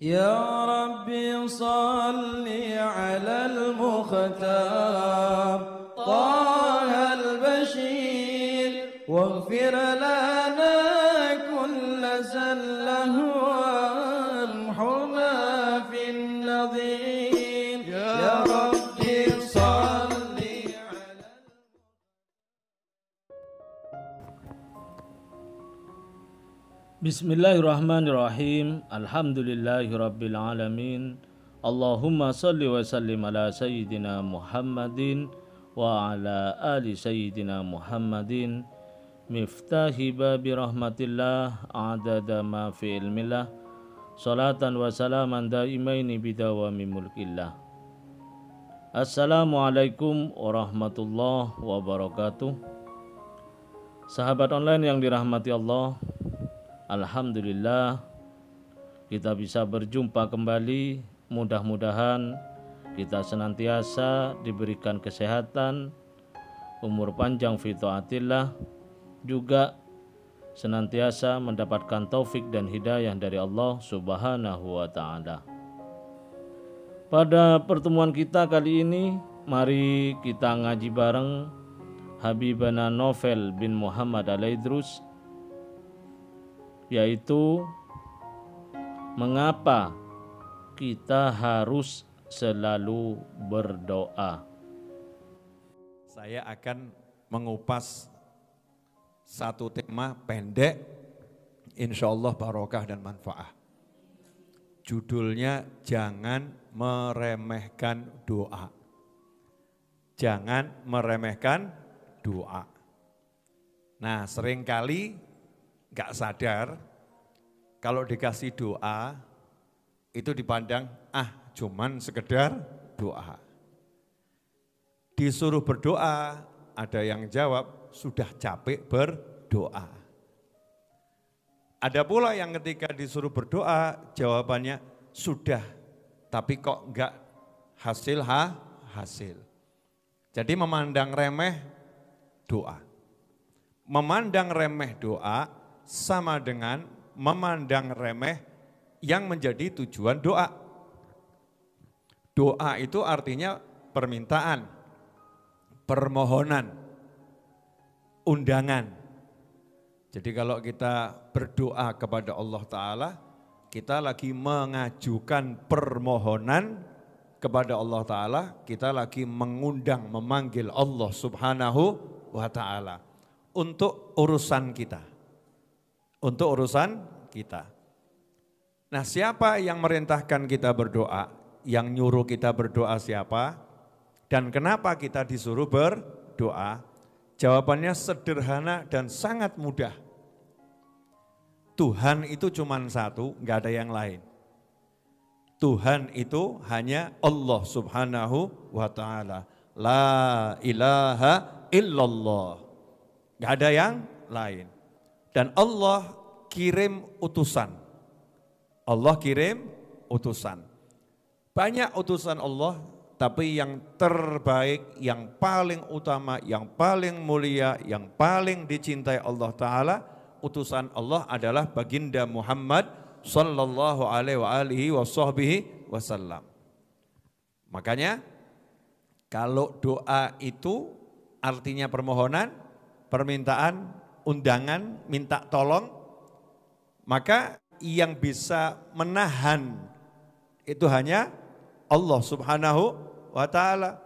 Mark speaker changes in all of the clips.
Speaker 1: يا ربي صل على المختار طه البشير واغفر لنا كل زله وامحنا في النظير يا ربي صل على
Speaker 2: Bismillahirrahmanirrahim. Alhamdulillahirabbil alamin. Allahumma shalli wa sallim ala sayyidina Muhammadin wa ala ali sayyidina Muhammadin. Miftahi babi rahmatillah adada ma fi ilmillah. Salatan wa salaman daimaini bidawami mulkillah. Assalamualaikum warahmatullahi wabarakatuh. Sahabat online yang dirahmati Allah, alhamdulillah kita bisa berjumpa kembali. Mudah-mudahan kita senantiasa diberikan kesehatan, umur panjang fi taatillah, juga senantiasa mendapatkan taufik dan hidayah dari Allah Subhanahu wa ta'ala. Pada pertemuan kita kali ini, mari kita ngaji bareng Habibana Novel bin Muhammad Al-Idrus, yaitu mengapa kita harus selalu berdoa.
Speaker 3: Saya akan mengupas satu tema pendek, insya Allah barokah dan manfaat. Judulnya jangan meremehkan doa. Jangan meremehkan doa. Nah, seringkali gak sadar kalau dikasih doa itu dipandang cuman sekedar doa. Disuruh berdoa, ada yang jawab sudah capek berdoa. Ada pula yang ketika disuruh berdoa jawabannya sudah, tapi kok enggak hasil. Jadi memandang remeh doa. Memandang remeh doa sama dengan memandang remeh yang menjadi tujuan doa. Doa itu artinya permintaan, permohonan, undangan. Jadi kalau kita berdoa kepada Allah Ta'ala, kita lagi mengajukan permohonan kepada Allah Ta'ala, kita lagi mengundang, memanggil Allah Subhanahu wa Ta'ala untuk urusan kita. Untuk urusan kita. Nah, siapa yang merintahkan kita berdoa? Yang nyuruh kita berdoa siapa? Dan kenapa kita disuruh berdoa? Jawabannya sederhana dan sangat mudah. Tuhan itu cuma satu, enggak ada yang lain. Tuhan itu hanya Allah Subhanahu wa Ta'ala. La ilaha illallah. Enggak ada yang lain. Dan Allah kirim utusan. Allah kirim utusan. Banyak utusan Allah, tapi yang terbaik, yang paling utama, yang paling mulia, yang paling dicintai Allah Ta'ala, utusan Allah adalah baginda Muhammad sallallahu alaihi wasallam. Makanya kalau doa itu artinya permohonan, permintaan, undangan, minta tolong, maka yang bisa menahan itu hanya Allah Subhanahu wa Ta'ala.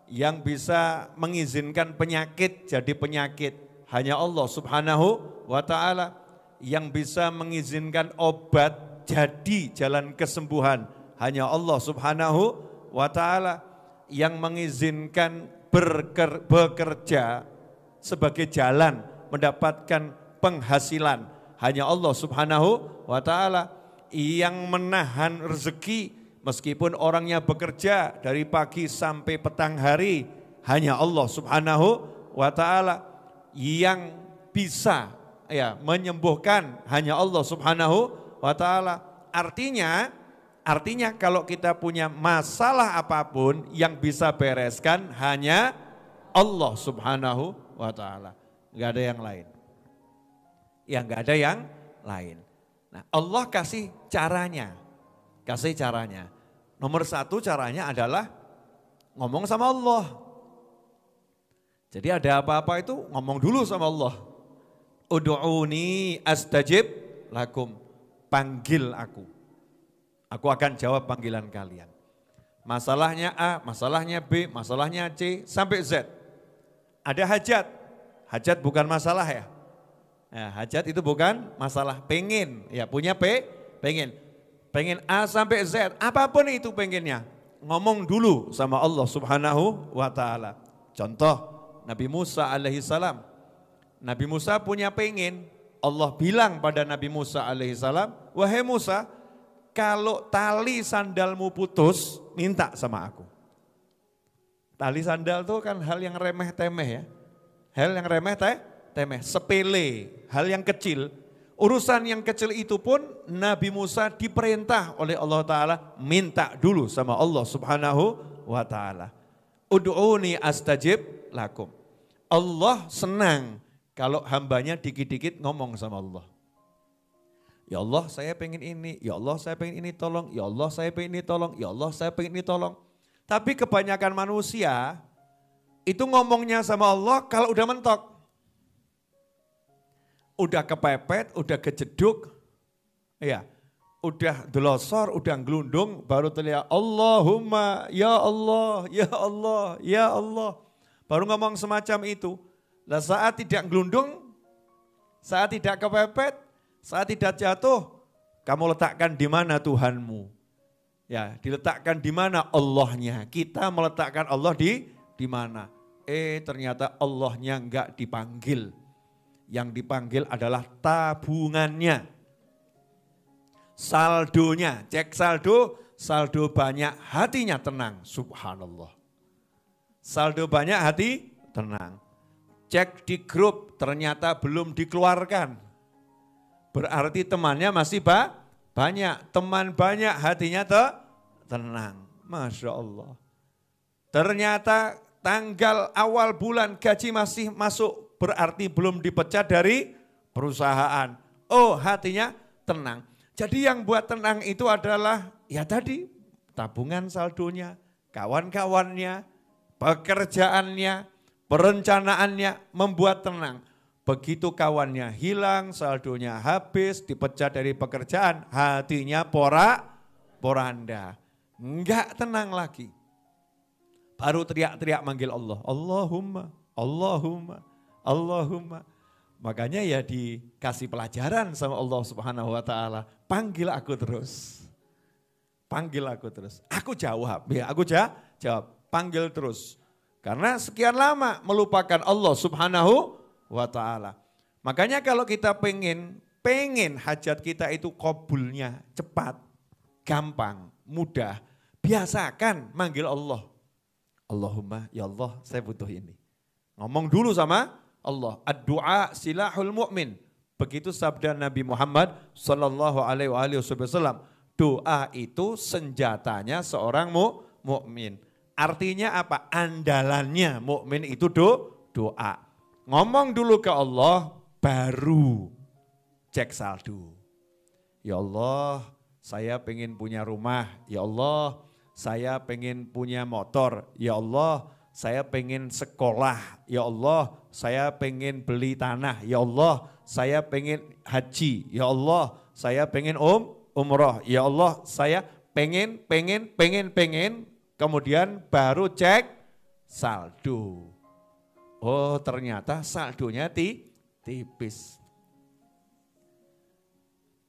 Speaker 3: Yang bisa mengizinkan penyakit jadi penyakit hanya Allah Subhanahu wa Ta'ala. Yang bisa mengizinkan obat jadi jalan kesembuhan hanya Allah Subhanahu wa Ta'ala. Yang mengizinkan bekerja sebagai jalan mendapatkan penghasilan hanya Allah Subhanahu wa Ta'ala. Yang menahan rezeki meskipun orangnya bekerja dari pagi sampai petang hari hanya Allah Subhanahu wa Ta'ala. Yang bisa menyembuhkan hanya Allah Subhanahu wa Ta'ala. Artinya kalau kita punya masalah apapun yang bisa bereskan hanya Allah Subhanahu wa Ta'ala. Enggak ada yang lain. Ya enggak ada yang lain. Nah, Allah kasih caranya. Kasih caranya. Nomor satu caranya adalah ngomong sama Allah. Jadi ada apa-apa itu ngomong dulu sama Allah. Ud'uni astajib lakum. Panggil aku. Aku akan jawab panggilan kalian. Masalahnya A, masalahnya B, masalahnya C, sampai Z. Ada hajat. Hajat bukan masalah ya. Nah, hajat itu bukan masalah, pengen. Ya punya pengen. Pengen A sampai Z, apapun itu pengennya. Ngomong dulu sama Allah subhanahu wa ta'ala. Contoh Nabi Musa alaihissalam. Nabi Musa punya pengen. Allah bilang pada Nabi Musa alaihissalam, wahai Musa, kalau tali sandalmu putus, minta sama aku. Tali sandal itu kan hal yang remeh-temeh ya. Hal yang remeh-temeh, sepele, hal yang kecil. Urusan yang kecil itu pun Nabi Musa diperintah oleh Allah Ta'ala minta dulu sama Allah Subhanahu wa Ta'ala. Ud'uni astajib lakum. Allah senang kalau hambanya dikit-dikit ngomong sama Allah. Ya Allah saya pengen ini, ya Allah saya pengen ini tolong, ya Allah saya pengen ini tolong, ya Allah saya pengen ini tolong. Tapi kebanyakan manusia itu ngomongnya sama Allah kalau udah mentok. Udah kepepet, udah kejeduk, ya, udah delosor, udah gelundung, baru terlihat Allahumma, ya Allah, ya Allah, ya Allah. Baru ngomong semacam itu. Lah saat tidak gelundung, saat tidak kepepet, saat tidak jatuh, kamu letakkan di mana Tuhanmu? Ya, diletakkan di mana Allahnya? Kita meletakkan Allah di mana? Ternyata Allahnya enggak dipanggil. Yang dipanggil adalah tabungannya. Saldonya, cek saldo banyak, hatinya tenang. Subhanallah. Saldo banyak, hati tenang. Cek di grup, ternyata belum dikeluarkan. Berarti temannya masih banyak. Teman banyak, hatinya tenang. Masya Allah. Ternyata tanggal awal bulan gaji masih masuk. Berarti belum dipecat dari perusahaan. Oh, hatinya tenang. Jadi yang buat tenang itu adalah ya tadi tabungan saldonya, kawan-kawannya, pekerjaannya, perencanaannya membuat tenang. Begitu kawannya hilang, saldonya habis, dipecat dari pekerjaan, hatinya poranda. Enggak tenang lagi. Baru teriak-teriak manggil Allah. Allahumma, Allahumma. Allahumma. Makanya ya dikasih pelajaran sama Allah Subhanahu wa Ta'ala. Panggil aku terus. Panggil aku terus. Aku jawab. Ya, aku jawab. Panggil terus. Karena sekian lama melupakan Allah Subhanahu wa Ta'ala. Makanya kalau kita pengen hajat kita itu qabulnya cepat, gampang, mudah. Biasakan manggil Allah. Allahumma, ya Allah saya butuh ini. Ngomong dulu sama Allah, ad-du'a silahul mu'min. Begitu sabda Nabi Muhammad sallallahu alaihi wasallam. Doa itu senjatanya seorang mukmin. Artinya apa? Andalannya mukmin itu doa. Ngomong dulu ke Allah baru cek saldo. Ya Allah, saya pengen punya rumah. Ya Allah, saya pengen punya motor. Ya Allah, saya pengen sekolah, ya Allah, saya pengen beli tanah, ya Allah, saya pengen haji, ya Allah, saya pengen umroh, ya Allah, saya pengen, kemudian baru cek saldo. Oh ternyata saldonya tipis.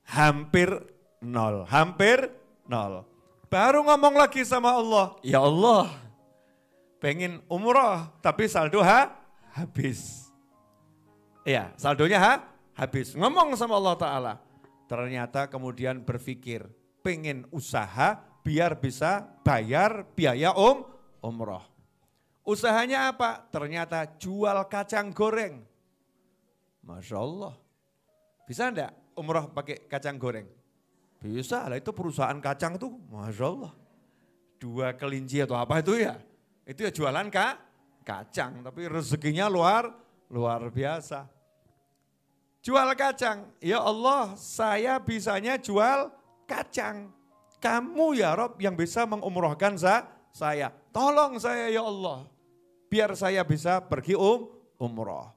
Speaker 3: Hampir nol. Baru ngomong lagi sama Allah, ya Allah, pengen umroh tapi saldo habis. Iya, saldonya habis. Ngomong sama Allah Ta'ala. Ternyata kemudian berpikir, pengen usaha biar bisa bayar biaya umroh. Usahanya apa? Ternyata jual kacang goreng. Masya Allah. Bisa enggak umroh pakai kacang goreng? Bisa lah, itu perusahaan kacang tuh. Masya Allah. 2 kelinci atau apa itu ya? Itu ya jualan kacang, tapi rezekinya luar biasa. Jual kacang, ya Allah saya bisanya jual kacang. Kamu ya Rob yang bisa mengumrohkan saya. Tolong saya ya Allah. Biar saya bisa pergi umroh.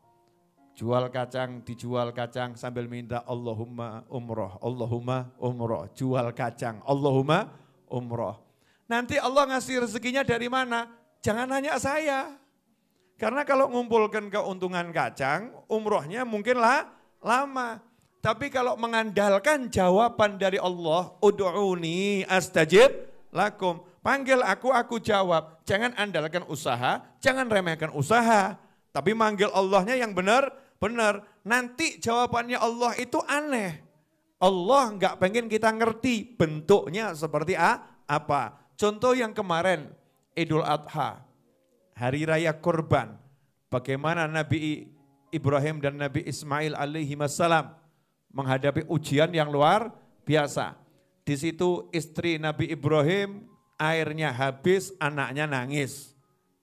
Speaker 3: Jual kacang, dijual kacang sambil minta Allahumma umroh, Allahumma umroh. Jual kacang, Allahumma umroh. Nanti Allah ngasih rezekinya dari mana? Jangan nanya saya. Karena kalau ngumpulkan keuntungan kacang, umrohnya mungkinlah lama. Tapi kalau mengandalkan jawaban dari Allah, ud'uni astajib lakum. Panggil aku jawab. Jangan andalkan usaha, jangan remehkan usaha. Tapi manggil Allahnya yang benar. Nanti jawabannya Allah itu aneh. Allah enggak pengen kita ngerti bentuknya seperti apa. Contoh yang kemarin, Idul Adha, Hari Raya Kurban. Bagaimana Nabi Ibrahim dan Nabi Ismail alaihi wassalam menghadapi ujian yang luar biasa. Di situ istri Nabi Ibrahim airnya habis, anaknya nangis.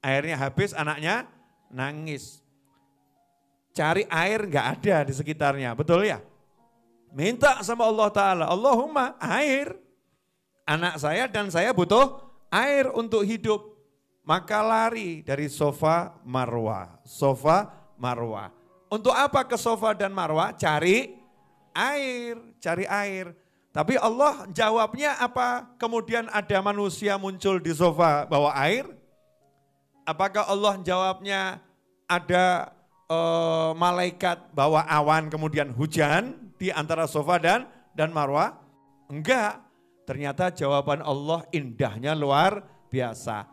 Speaker 3: Airnya habis, anaknya nangis. Cari air enggak ada di sekitarnya, betul ya? Minta sama Allah Ta'ala, Allahumma air. Anak saya dan saya butuh air untuk hidup. Maka lari dari Sofa Marwah. Untuk apa ke Sofa dan Marwah? Cari air. Tapi Allah jawabnya apa? Kemudian ada manusia muncul di Sofa bawa air? Apakah Allah jawabnya ada malaikat bawa awan kemudian hujan di antara Sofa dan Marwah? Enggak. Ternyata jawaban Allah indahnya luar biasa.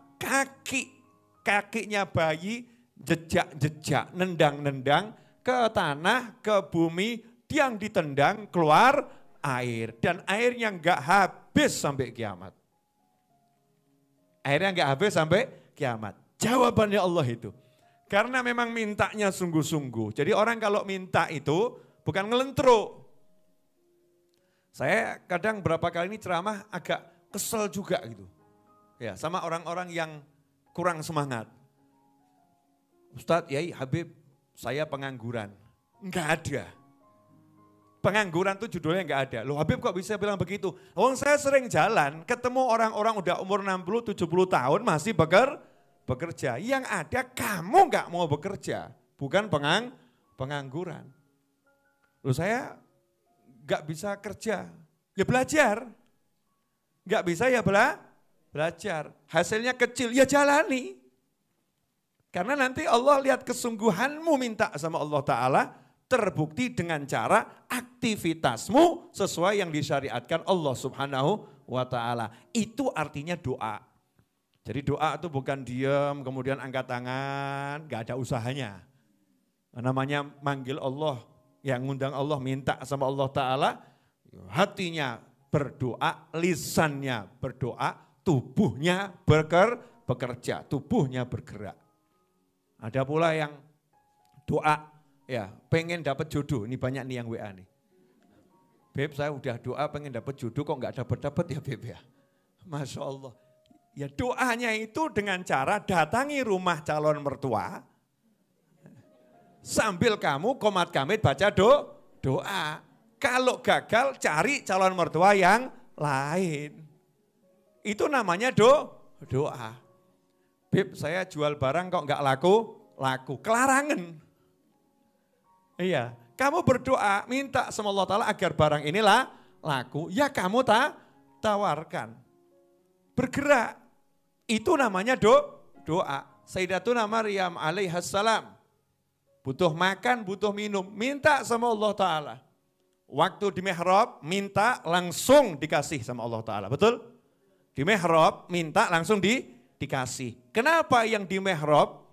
Speaker 3: Kakinya bayi jejak-jejak, nendang-nendang ke tanah, ke bumi, yang ditendang keluar air. Dan airnya enggak habis sampai kiamat. Airnya enggak habis sampai kiamat. Jawabannya Allah itu. Karena memang mintanya sungguh-sungguh. Jadi orang kalau minta itu bukan ngelentruk. Saya kadang berapa kali ini ceramah agak kesel juga gitu. Ya, sama orang-orang yang kurang semangat. Ustadz, Yai, Habib, saya pengangguran. Enggak ada. Pengangguran itu judulnya enggak ada. Loh Habib kok bisa bilang begitu? Saya sering jalan, ketemu orang-orang udah umur 60, 70 tahun masih bekerja. Yang ada kamu enggak mau bekerja, bukan pengangguran. Loh saya enggak bisa kerja, ya belajar. Enggak bisa ya belajar. Hasilnya kecil, ya jalani. Karena nanti Allah lihat kesungguhanmu minta sama Allah Ta'ala, terbukti dengan cara aktivitasmu sesuai yang disyariatkan Allah Subhanahu wa Ta'ala. Itu artinya doa. Jadi doa itu bukan diam, kemudian angkat tangan, gak ada usahanya. Namanya manggil Allah, yang ngundang Allah, minta sama Allah Ta'ala, hatinya berdoa, lisannya berdoa, tubuhnya bekerja, tubuhnya bergerak. Ada pula yang doa, ya pengen dapat jodoh, ini banyak nih yang WA nih. Beb saya udah doa pengen dapat jodoh kok nggak dapat ya Beb ya. Masya Allah. Ya doanya itu dengan cara datangi rumah calon mertua. Sambil kamu komat kamit baca doa. Kalau gagal cari calon mertua yang lain. Itu namanya doa. Beb saya jual barang kok nggak laku. Kelarangan. Iya, kamu berdoa minta sama Allah Ta'ala agar barang inilah laku. Ya kamu tawarkan. Bergerak. Itu namanya doa. Sayyidatuna Maryam alaihassalam. Butuh makan, butuh minum. Minta sama Allah Ta'ala. Waktu di mihrab minta langsung dikasih sama Allah Ta'ala. Betul? Di mihrab minta langsung dikasih. Kenapa yang di mihrab?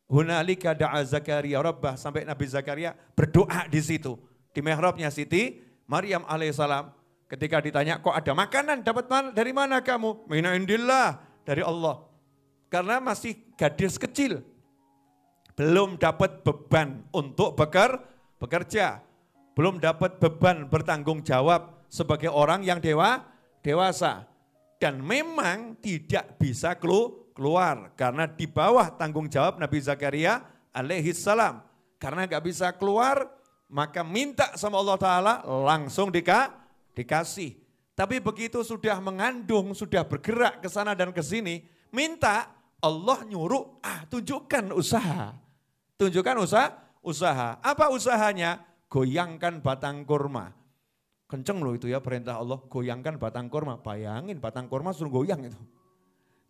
Speaker 3: Hunalika da'a Zakaria rabbah, sampai Nabi Zakaria berdoa di situ. Di mihrabnya Siti Maryam alaihissalam. Ketika ditanya kok ada makanan, dapat dari mana kamu? Min indillah, dari Allah. Karena masih gadis kecil. Belum dapat beban untuk bekerja. Belum dapat beban bertanggung jawab sebagai orang yang dewasa. Dan memang tidak bisa keluar karena di bawah tanggung jawab Nabi Zakaria alaihissalam. Karena gak bisa keluar, maka minta sama Allah Ta'ala langsung dikasih. Tapi begitu sudah mengandung, sudah bergerak ke sana dan ke sini, minta Allah nyuruh, tunjukkan usaha. Tunjukkan usaha. Apa usahanya? Goyangkan batang kurma. Kenceng loh itu ya perintah Allah, goyangkan batang kurma. Bayangin batang kurma suruh goyang itu.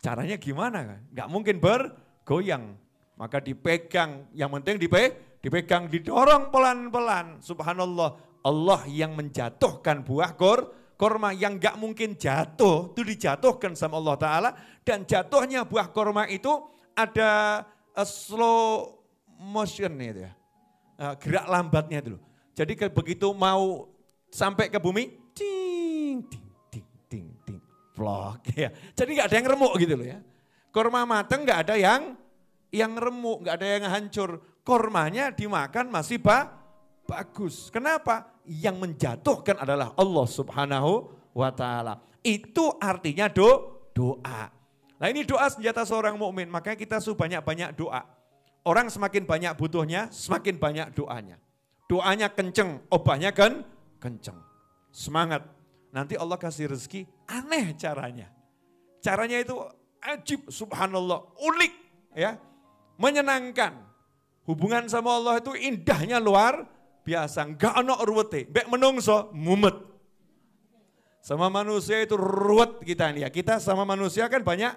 Speaker 3: Caranya gimana kan? Gak mungkin bergoyang. Maka dipegang, yang penting dipegang, didorong pelan-pelan. Subhanallah, Allah yang menjatuhkan buah kurma yang gak mungkin jatuh, itu dijatuhkan sama Allah Ta'ala. Dan jatuhnya buah kurma itu ada slow motion itu ya, gerak lambatnya dulu. Jadi begitu mau sampai ke bumi, ting, ting, ting, ting, ting, vlog ya. Jadi gak ada yang remuk gitu loh ya. Kurma mateng gak ada yang remuk, gak ada yang hancur. Kurmanya dimakan masih bagus. Kenapa? Yang menjatuhkan adalah Allah Subhanahu wa Ta'ala. Itu artinya doa. Nah ini doa senjata seorang mukmin. Makanya kita banyak-banyak doa. Orang semakin banyak butuhnya, semakin banyak doanya. Doanya kenceng, obatnya kan kenceng. Semangat. Nanti Allah kasih rezeki, aneh caranya. Caranya itu ajib, subhanallah, unik, ya, menyenangkan. Hubungan sama Allah itu indahnya luar biasa, enggak ono ruwete, mbek menungso mumet. Sama manusia itu ruwet kita nih ya. Kita sama manusia kan banyak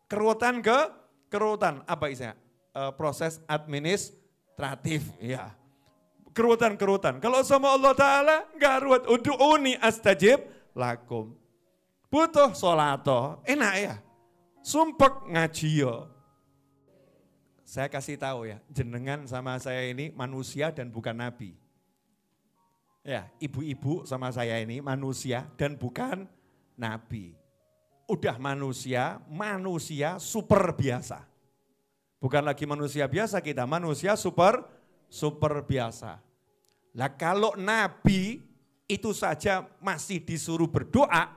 Speaker 3: keruwetan. Apa isinya? Proses administratif, ya. Keruwetan. Kalau sama Allah Ta'ala enggak ruwet. Udu'uni astajib lakum. Butuh sholato, enak ya. Sumpek ngaji yo. Saya kasih tahu ya, jenengan sama saya ini manusia dan bukan nabi. Ya, ibu-ibu sama saya ini manusia dan bukan nabi. Udah manusia super biasa. Bukan lagi manusia biasa kita, manusia super biasa. Lah kalau nabi itu saja masih disuruh berdoa,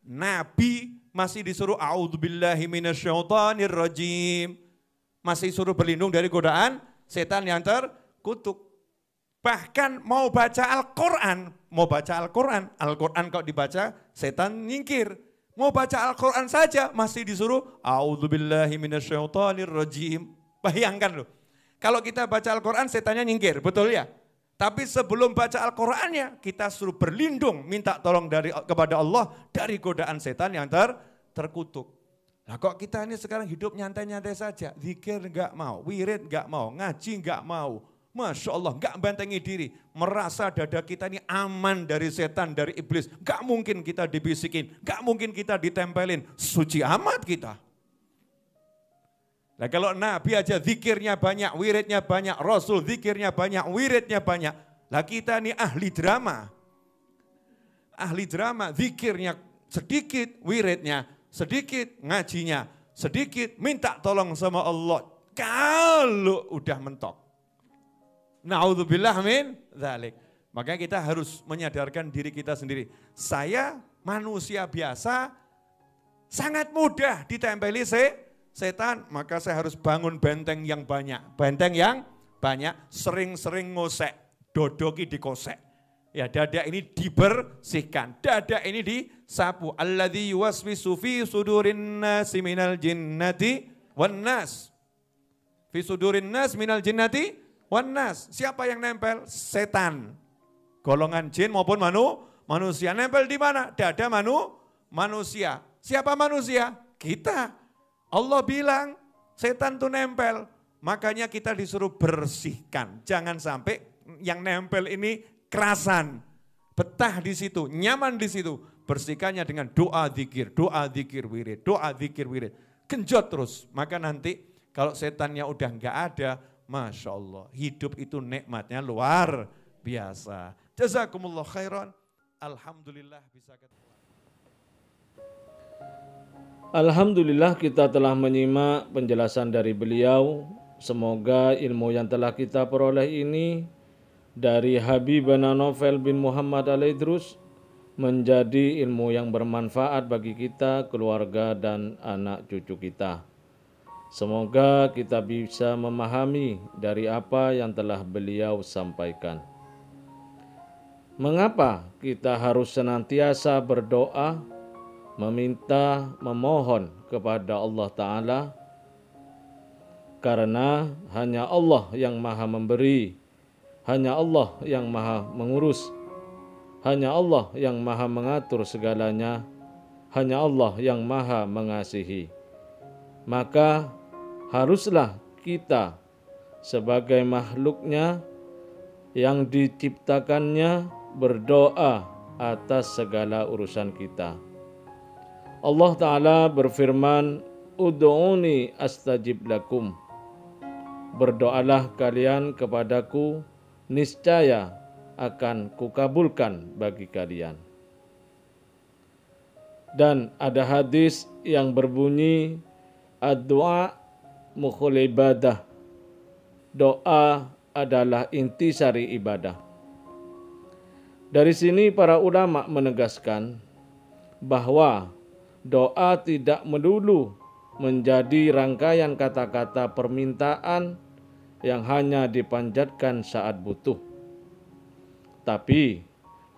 Speaker 3: nabi masih disuruh a'udzubillahi minasyaitonirrajim, masih suruh berlindung dari godaan setan yang terkutuk. Bahkan mau baca Al-Quran, Al-Quran kalau dibaca setan nyingkir. Mau baca Al-Quran saja masih disuruh a'udzubillahi minasyaitonirrajim. Bayangkan loh, kalau kita baca Al-Quran setannya nyingkir, betul ya? Tapi sebelum baca Al-Qurannya kita suruh berlindung, minta tolong kepada Allah dari godaan setan yang terkutuk. Nah kok kita ini sekarang hidup nyantai-nyantai saja, zikir enggak mau, wirid enggak mau, ngaji enggak mau. Masya Allah, enggak bentengi diri, merasa dada kita ini aman dari setan, dari iblis. Enggak mungkin kita dibisikin, enggak mungkin kita ditempelin, suci amat kita. Nah kalau Nabi aja zikirnya banyak, wiridnya banyak, Rasul zikirnya banyak, wiridnya banyak. Lah kita ini ahli drama, zikirnya sedikit, wiridnya sedikit, ngajinya sedikit, minta tolong sama Allah. Kalau udah mentok, na'udzubillah min dzalik. Makanya kita harus menyadarkan diri kita sendiri. Saya manusia biasa, sangat mudah ditempeli setan, maka saya harus bangun benteng yang banyak. Sering-sering ngosek, dodoki dikosek. Ya dada ini dibersihkan, dada ini disapu. Alladzi yuwaswisu fi sudurin nasi minal jinnati wan nas. Fi sudurin nas minal jinnati wan nas. Siapa yang nempel? Setan. Golongan jin maupun manusia. Nempel di mana? Dada manusia. Siapa manusia? Kita. Allah bilang setan tuh nempel. Makanya kita disuruh bersihkan. Jangan sampai yang nempel ini kerasan, betah di situ, nyaman di situ. Bersihkannya dengan doa zikir wirid, genjot terus. Maka nanti kalau setannya udah enggak ada, Masya Allah, hidup itu nikmatnya luar biasa. Jazakumullah khairan. Alhamdulillah bisa
Speaker 2: Alhamdulillah kita telah menyimak penjelasan dari beliau. Semoga ilmu yang telah kita peroleh ini dari Habibana Novel bin Muhammad Al-Idrus menjadi ilmu yang bermanfaat bagi kita, keluarga, dan anak cucu kita. Semoga kita bisa memahami dari apa yang telah beliau sampaikan. Mengapa kita harus senantiasa berdoa, meminta, memohon kepada Allah Ta'ala? Karena hanya Allah yang maha memberi, hanya Allah yang maha mengurus, hanya Allah yang maha mengatur segalanya, hanya Allah yang maha mengasihi. Maka haruslah kita sebagai makhluknya yang diciptakannya berdoa atas segala urusan kita. Allah Ta'ala berfirman, Ud'uni astajib lakum. Berdoalah kalian kepadaku, niscaya akan kukabulkan bagi kalian. Dan ada hadis yang berbunyi, ad-du'a mukhul ibadah. Doa adalah intisari ibadah. Dari sini para ulama menegaskan bahwa doa tidak melulu menjadi rangkaian kata-kata permintaan yang hanya dipanjatkan saat butuh. Tapi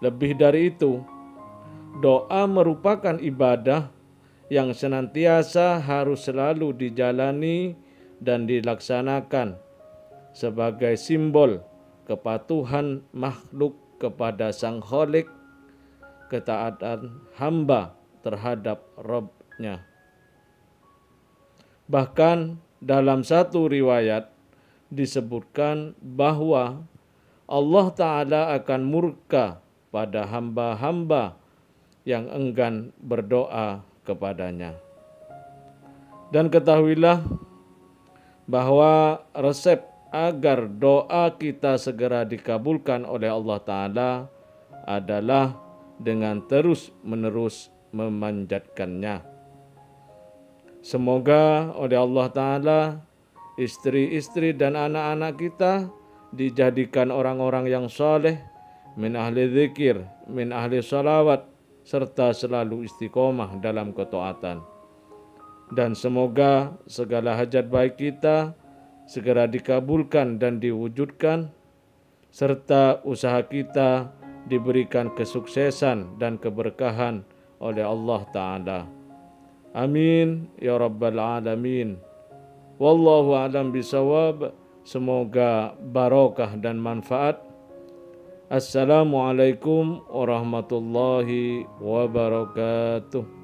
Speaker 2: lebih dari itu, doa merupakan ibadah yang senantiasa harus selalu dijalani dan dilaksanakan sebagai simbol kepatuhan makhluk kepada Sang Khalik, ketaatan hamba terhadap Rabb-nya. Bahkan dalam satu riwayat disebutkan bahwa Allah Ta'ala akan murka pada hamba-hamba yang enggan berdoa kepadanya. Dan ketahuilah bahwa resep agar doa kita segera dikabulkan oleh Allah Ta'ala adalah dengan terus-menerus memanjatkannya. Semoga oleh Allah Ta'ala istri-istri dan anak-anak kita dijadikan orang-orang yang saleh, min ahli zikir, min ahli salawat, serta selalu istiqomah dalam ketaatan. Dan semoga segala hajat baik kita segera dikabulkan dan diwujudkan, serta usaha kita diberikan kesuksesan dan keberkahan oleh Allah Ta'ala. Amin ya Rabbal Alamin. Wallahu a'lam bisawab. Semoga barokah dan manfaat. Assalamualaikum warahmatullahi wabarakatuh.